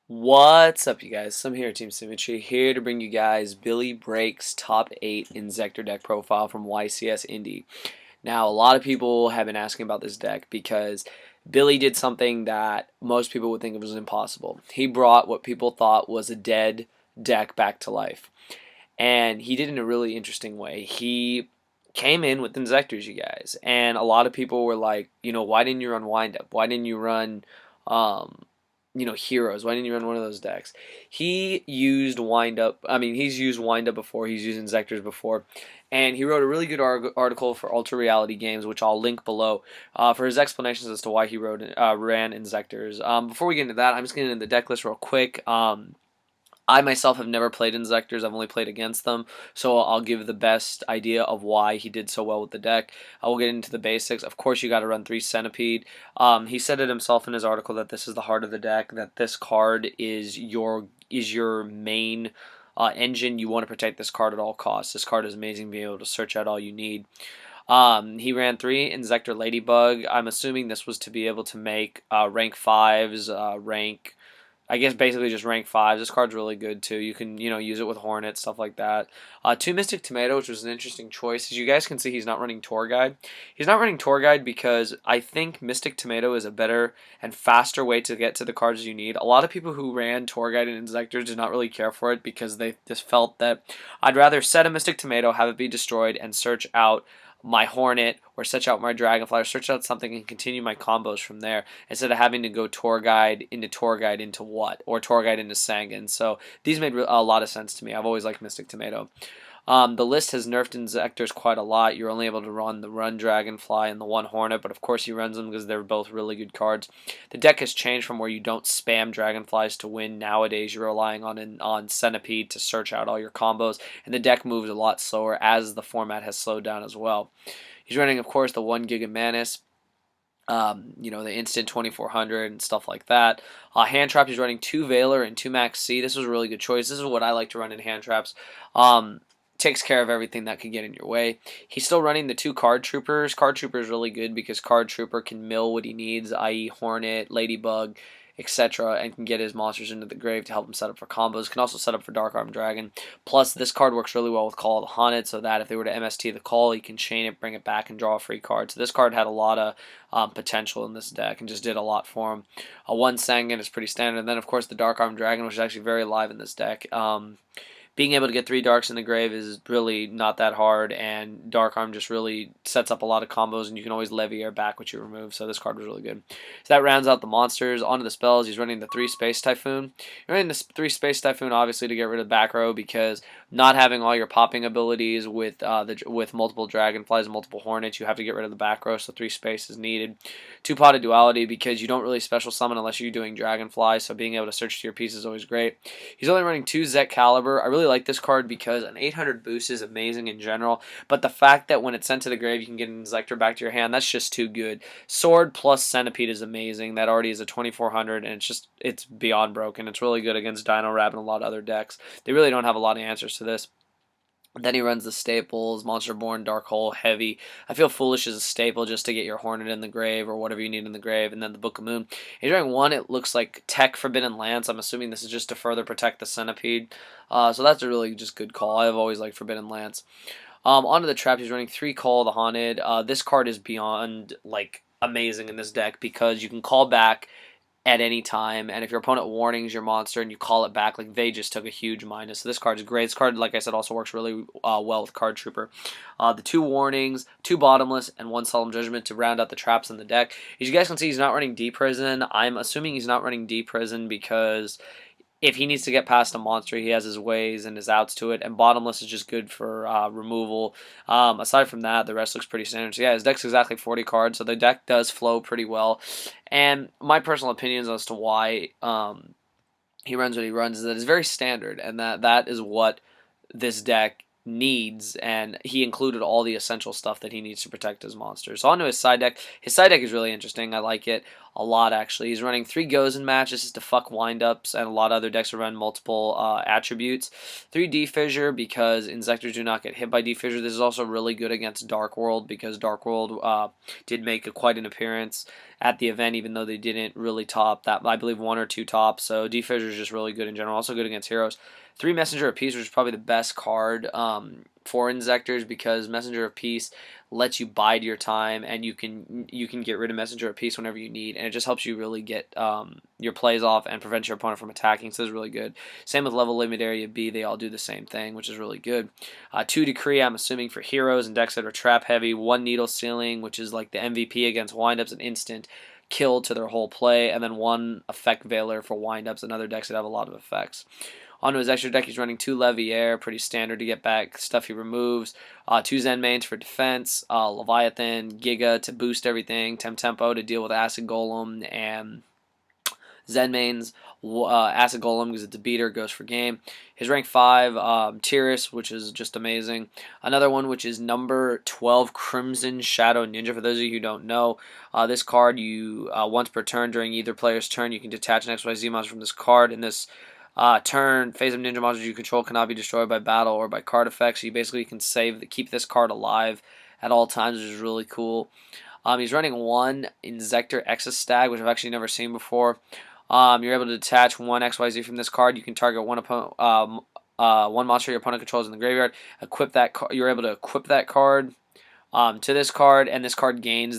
What's up, you guys? Slim here at Team Symmetry, here to bring you guys Billy Break's top 8 Inzektor deck profile from YCS Indie. Now, a lot of people have been asking about this deck because Billy did something that most people would think was impossible. He brought what people thought was a dead deck back to life, and he did it in a really interesting way. He came in with Inzektors, you guys, and a lot of people were like, why didn't you run Wind Up? Why didn't you run Heroes? Why didn't you run one of those decks? He used Wind Up. I mean, he's used Wind Up before. He's used Inzektors before. And he wrote a really good article for Ultra Reality Games, which I'll link below, for his explanations as to why he ran Inzektors. Before we get into that, I'm just getting into the deck list real quick. I myself have never played Inzektors. I've only played against them, so I'll give the best idea of why he did so well with the deck. I will get into the basics. Of course, you got to run 3 Centipede. He said it himself in his article that this is the heart of the deck, that this card is your main engine. You want to protect this card at all costs. This card is amazing, being able to search out all you need. He ran 3 Inzektor Ladybug. I'm assuming this was to be able to make rank 5s, I guess basically just rank 5s. This card's really good too. You can, use it with Hornet, stuff like that. 2 Mystic Tomato, which was an interesting choice. As you guys can see, he's not running Tour Guide. He's not running Tour Guide because I think Mystic Tomato is a better and faster way to get to the cards you need. A lot of people who ran Tour Guide and Inzektors did not really care for it because they just felt that I'd rather set a Mystic Tomato, have it be destroyed, and search out my Hornet or search out my Dragonfly or search out something and continue my combos from there instead of having to go Tour Guide into what, or Tour Guide into Sangan. So these made a lot of sense to me. I've always liked Mystic Tomato. The list has nerfed Inzektors quite a lot. You're only able to run the Dragonfly and the 1 Hornet, but of course he runs them because they're both really good cards. The deck has changed from where you don't spam Dragonflies to win. Nowadays you're relying on Centipede to search out all your combos, and the deck moves a lot slower as the format has slowed down as well. He's running, of course, the 1 Giga Manus. The instant 2400 and stuff like that. Hand Trap, he's running 2 Veiler and 2 Max C. This was a really good choice. This is what I like to run in Hand Traps. Takes care of everything that could get in your way. He's still running the 2 Card Troopers. Card Trooper is really good because Card Trooper can mill what he needs, i.e. Hornet, Ladybug, etc., and can get his monsters into the grave to help him set up for combos. Can also set up for Dark Arm Dragon. Plus, this card works really well with Call of the Haunted, so that if they were to MST the Call, he can chain it, bring it back, and draw a free card. So this card had a lot of potential in this deck and just did a lot for him. 1 Sangan is pretty standard. And then, of course, the Dark Arm Dragon, which is actually very live in this deck. Being able to get 3 Darks in the grave is really not that hard, and Dark Arm just really sets up a lot of combos, and you can always levy air back what you remove, so this card was really good. So that rounds out the monsters. Onto the spells. He's running the 3 Space Typhoon. You're running the 3 Space Typhoon, obviously, to get rid of back row, because not having all your popping abilities with multiple Dragonflies and multiple Hornets, you have to get rid of the back row, so 3 space is needed. 2 Potted Duality, because you don't really special summon unless you're doing Dragonfly, so being able to search to your piece is always great. He's only running 2 Zek Caliber. I really like this card because an 800 boost is amazing in general, but the fact that when it's sent to the grave you can get an Inzektor back to your hand, that's just too good. Sword plus Centipede is amazing. That already is a 2400, and it's beyond broken. It's really good against Dino Rap and a lot of other decks. They really don't have a lot of answers to this. Then he runs the staples, Monster Born, Dark Hole, Heavy. I feel Foolish is a staple just to get your Hornet in the grave or whatever you need in the grave. And then the Book of Moon. He's running 1, it looks like Tech Forbidden Lance. I'm assuming this is just to further protect the Centipede. So that's a really just good call. I've always liked Forbidden Lance. Onto the trap, he's running 3 Call the Haunted. This card is beyond amazing in this deck because you can call back at any time, and if your opponent warnings your monster and you call it back, they just took a huge minus. So this card is great. This card, like I said, also works really well with Card Trooper. The 2 warnings, 2 bottomless, and 1 Solemn Judgment to round out the traps in the deck. As you guys can see, he's not running D-Prison. I'm assuming he's not running D-Prison because if he needs to get past a monster, he has his ways and his outs to it, and Bottomless is just good for removal. Aside from that, the rest looks pretty standard. So yeah, his deck's exactly 40 cards, so the deck does flow pretty well. And my personal opinions as to why he runs what he runs is that it's very standard, and that is what this deck needs, and he included all the essential stuff that he needs to protect his monsters. So onto his side deck. His side deck is really interesting. I like it a lot, actually. He's running 3 goes in match. This is to fuck windups, and a lot of other decks will run multiple attributes. 3 D-Fissure, because Inzektors do not get hit by D-Fissure. This is also really good against Dark World, because Dark World did make quite an appearance at the event, even though they didn't really top that, I believe 1 or 2 tops. So D-Fissure is just really good in general. Also good against heroes. 3 Messenger of Peace, which is probably the best card for Inzektors, because Messenger of Peace lets you bide your time, and you can get rid of Messenger of Peace whenever you need, and it just helps you really get your plays off and prevent your opponent from attacking. So it's really good. Same with Level Limit Area B; they all do the same thing, which is really good. 2 Decree, I'm assuming for heroes and decks that are trap heavy. 1 Needle Ceiling, which is like the MVP against windups, an instant kill to their whole play, and then 1 Effect Veiler for windups and other decks that have a lot of effects. Onto his extra deck, he's running 2 Leviair, pretty standard to get back stuff he removes. 2 Zen Mains for defense, Leviathan, Giga to boost everything, Tempo to deal with Acid Golem, and Zen Mains, Acid Golem because it's a beater, goes for game. His rank 5, Tyrus, which is just amazing. Another one, which is number 12, Crimson Shadow Ninja. For those of you who don't know, this card, you once per turn during either player's turn, you can detach an XYZ monster from this card. In this turn, phase of ninja monsters you control cannot be destroyed by battle or by card effects. So you basically can keep this card alive at all times, which is really cool. He's running 1 Inzektor Exostag, which I've actually never seen before. You're able to detach 1 XYZ from this card. You can target one monster your opponent controls in the graveyard. Equip that. You're able to equip that card to this card, and this card gains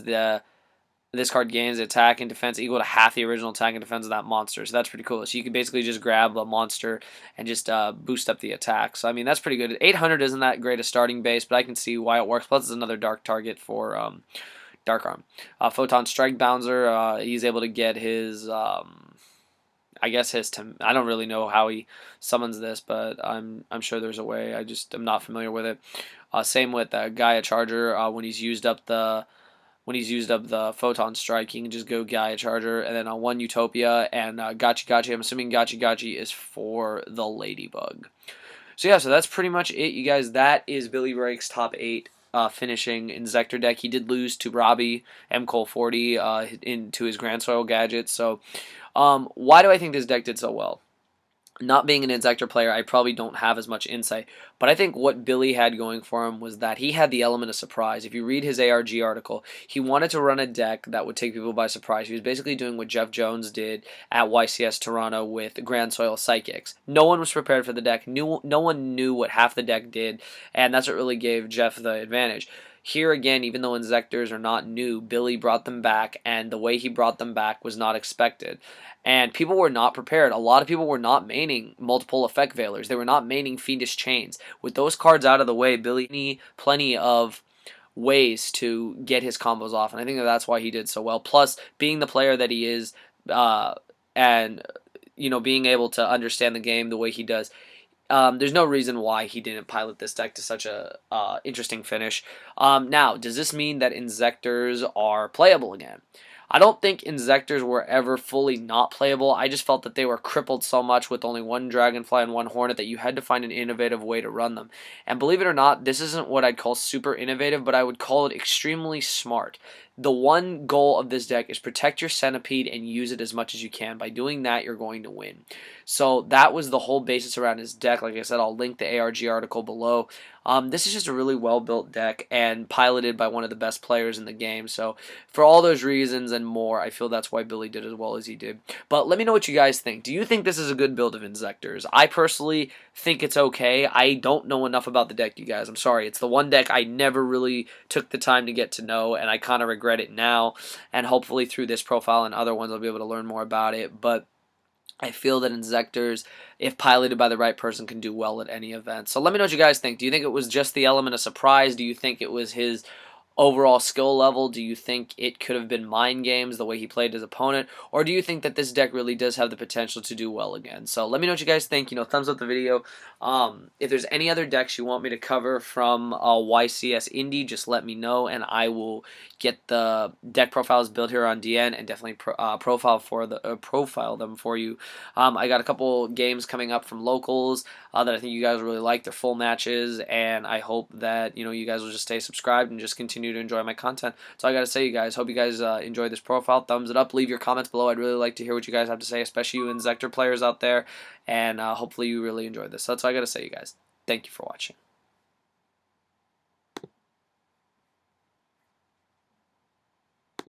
attack and defense equal to half the original attack and defense of that monster. So that's pretty cool. So you can basically just grab a monster and just boost up the attack. So, I mean, that's pretty good. 800 isn't that great a starting base, but I can see why it works. Plus, it's another dark target for Dark Arm. Photon Strike Bouncer, he's able to get his... I don't really know how he summons this, but I'm sure there's a way. I just am not familiar with it. Same with Gaia Charger. When he's used up the Photon Strike, he can just go Gaia Charger, and then 1 Utopia, and Gachi. I'm assuming Gachi is for the Ladybug. So yeah, so that's pretty much it, you guys. That is Billy Break's top 8 finishing Inzektor deck. He did lose to Robbie MCole40 into his Grand Soil Gadget. So why do I think this deck did so well? Not being an Inzektor player, I probably don't have as much insight, but I think what Billy had going for him was that he had the element of surprise. If you read his ARG article, he wanted to run a deck that would take people by surprise. He was basically doing what Jeff Jones did at YCS Toronto with Grand Soil Psychics. No one was prepared for the deck. No one knew what half the deck did, and that's what really gave Jeff the advantage. Here again, even though Inzektors are not new, Billy brought them back, and the way he brought them back was not expected. And people were not prepared. A lot of people were not maining multiple effect veilers. They were not maining Fiendish Chains. With those cards out of the way, Billy had plenty of ways to get his combos off, and I think that's why he did so well. Plus, being the player that he is, and being able to understand the game the way he does, there's no reason why he didn't pilot this deck to such a interesting finish. Now, does this mean that Inzektors are playable again? I don't think Inzektors were ever fully not playable. I just felt that they were crippled so much with only 1 Dragonfly and 1 Hornet that you had to find an innovative way to run them. And believe it or not, this isn't what I'd call super innovative, but I would call it extremely smart. The one goal of this deck is protect your Centipede and use it as much as you can. By doing that, you're going to win. So that was the whole basis around his deck. Like I said, I'll link the ARG article below. This is just a really well-built deck and piloted by one of the best players in the game. So for all those reasons and more, I feel that's why Billy did as well as he did. But let me know what you guys think. Do you think this is a good build of Inzektors? I personally think it's okay. I don't know enough about the deck, you guys. I'm sorry. It's the one deck I never really took the time to get to know, and I kind of regret it now. And hopefully through this profile and other ones, I'll be able to learn more about it. But I feel that Inzektors, if piloted by the right person, can do well at any event. So let me know what you guys think. Do you think it was just the element of surprise? Do you think it was his overall skill level? Do you think it could have been mind games the way he played his opponent? Or do you think that this deck really does have the potential to do well again? So let me know what you guys think. Thumbs up the video. If there's any other decks you want me to cover from YCS Indie, just let me know, and I will get the deck profiles built here on DN and definitely profile them for you. I got a couple games coming up from locals. that I think you guys will really like. They're full matches, and I hope that you guys will just stay subscribed and just continue to enjoy my content. So I gotta say, you guys, hope you guys enjoyed this profile. Thumbs it up. Leave your comments below. I'd really like to hear what you guys have to say, especially you Inzektor players out there, and hopefully you really enjoyed this. So that's all I gotta say, you guys. Thank you for watching.